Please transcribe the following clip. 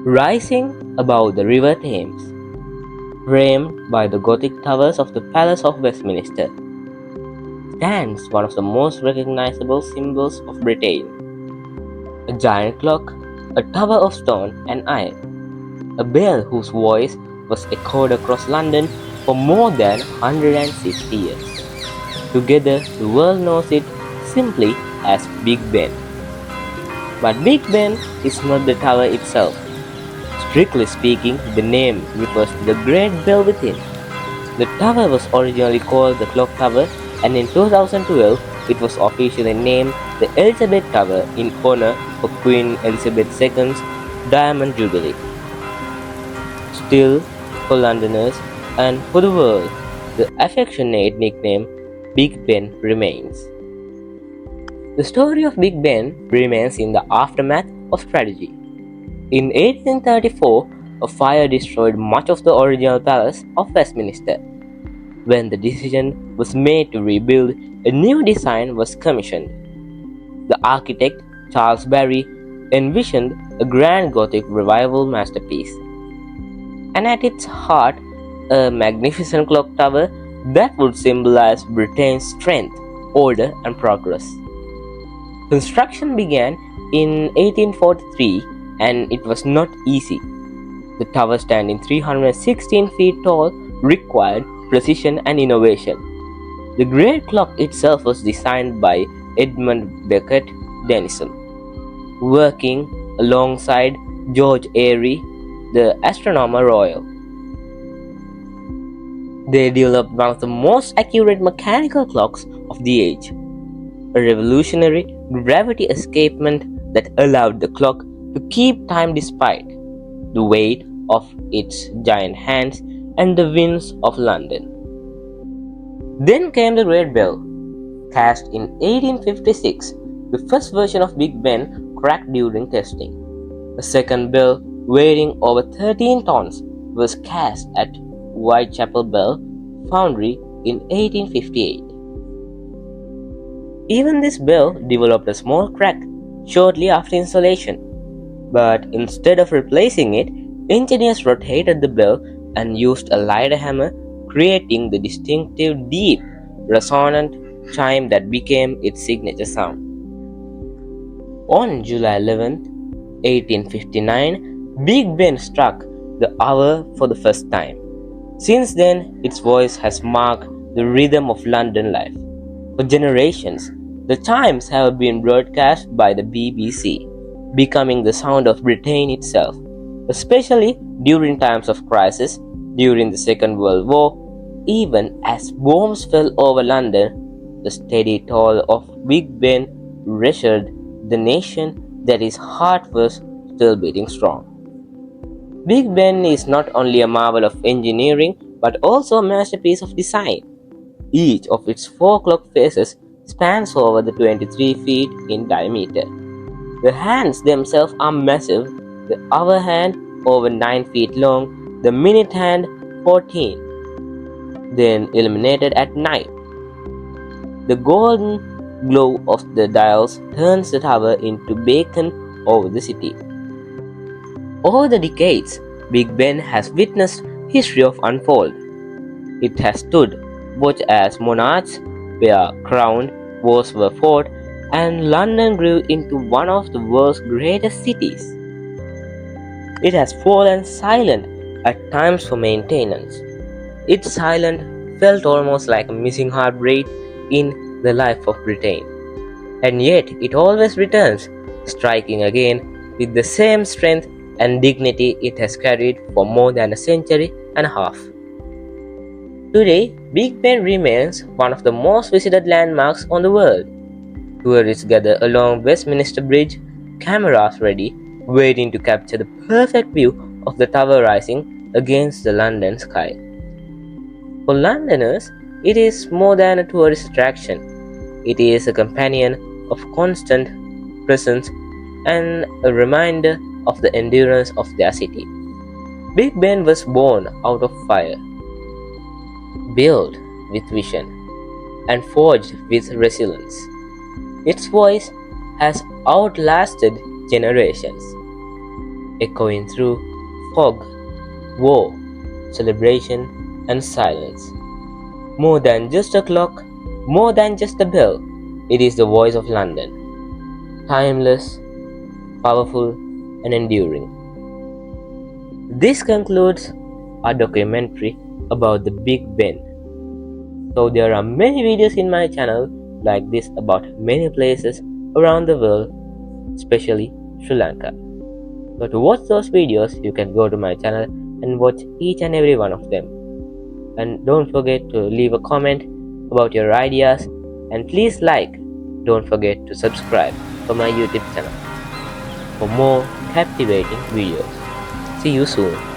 Rising above the river Thames, framed by the Gothic towers of the Palace of Westminster, stands one of the most recognizable symbols of Britain. A giant clock, a tower of stone and iron, a bell whose voice was echoed across London for more than 160 years. Together, the world knows it simply as Big Ben. But Big Ben is not the tower itself. Strictly speaking, the name refers to the great bell within. The tower was originally called the Clock Tower, and in 2012 it was officially named the Elizabeth Tower in honor of Queen Elizabeth II's Diamond Jubilee. Still, for Londoners and for the world, the affectionate nickname Big Ben remains. The story of Big Ben remains in the aftermath of tragedy. In 1834, a fire destroyed much of the original Palace of Westminster. When the decision was made to rebuild, a new design was commissioned. The architect, Charles Barry, envisioned a grand Gothic revival masterpiece, and at its heart, a magnificent clock tower that would symbolize Britain's strength, order, and progress. Construction began in 1843, and it was not easy. The tower, standing 316 feet tall, required precision and innovation. The great clock itself was designed by Edmund Beckett Denison, working alongside George Airy, the Astronomer Royal. They developed one of the most accurate mechanical clocks of the age, a revolutionary gravity escapement that allowed the clock to keep time despite the weight of its giant hands and the winds of London. Then came the Great Bell. Cast in 1856, the first version of Big Ben cracked during testing. A second bell, weighing over 13 tons, was cast at Whitechapel Bell Foundry in 1858. Even this bell developed a small crack shortly after installation, but instead of replacing it, engineers rotated the bell and used a lighter hammer, creating the distinctive deep, resonant chime that became its signature sound. On July 11, 1859, Big Ben struck the hour for the first time. Since then, its voice has marked the rhythm of London life. For generations, the chimes have been broadcast by the BBC, becoming the sound of Britain itself, especially during times of crisis, during the Second World War. Even as bombs fell over London, the steady toll of Big Ben reassured the nation that his heart was still beating strong. Big Ben is not only a marvel of engineering, but also a masterpiece of design. Each of its 4 clock faces spans over the 23 feet in diameter. The hands themselves are massive, the hour hand over 9 feet long, the minute hand 14, then illuminated at night. The golden glow of the dials turns the tower into beacon over the city. Over the decades, Big Ben has witnessed history of unfold. It has stood watch as monarchs were crowned, wars were fought, and London grew into one of the world's greatest cities. It has fallen silent at times for maintenance. Its silence felt almost like a missing heartbeat in the life of Britain. And yet it always returns, striking again with the same strength and dignity it has carried for more than a century and a half. Today, Big Ben remains one of the most visited landmarks on the world. Tourists gather along Westminster Bridge, cameras ready, waiting to capture the perfect view of the tower rising against the London sky. For Londoners, it is more than a tourist attraction. It is a companion of constant presence and a reminder of the endurance of their city. Big Ben was born out of fire, built with vision, and forged with resilience. Its voice has outlasted generations. echoing through fog, war, celebration, and silence. More than just a clock, more than just a bell, it is the voice of London, timeless, powerful, and enduring. This concludes our documentary about the Big Ben. So there are many videos in my channel like this about many places around the world, especially Sri Lanka. So to watch those videos, you can go to my channel and watch each and every one of them. And don't forget to leave a comment about your ideas, and please don't forget to subscribe for my YouTube channel for more captivating videos. See you soon.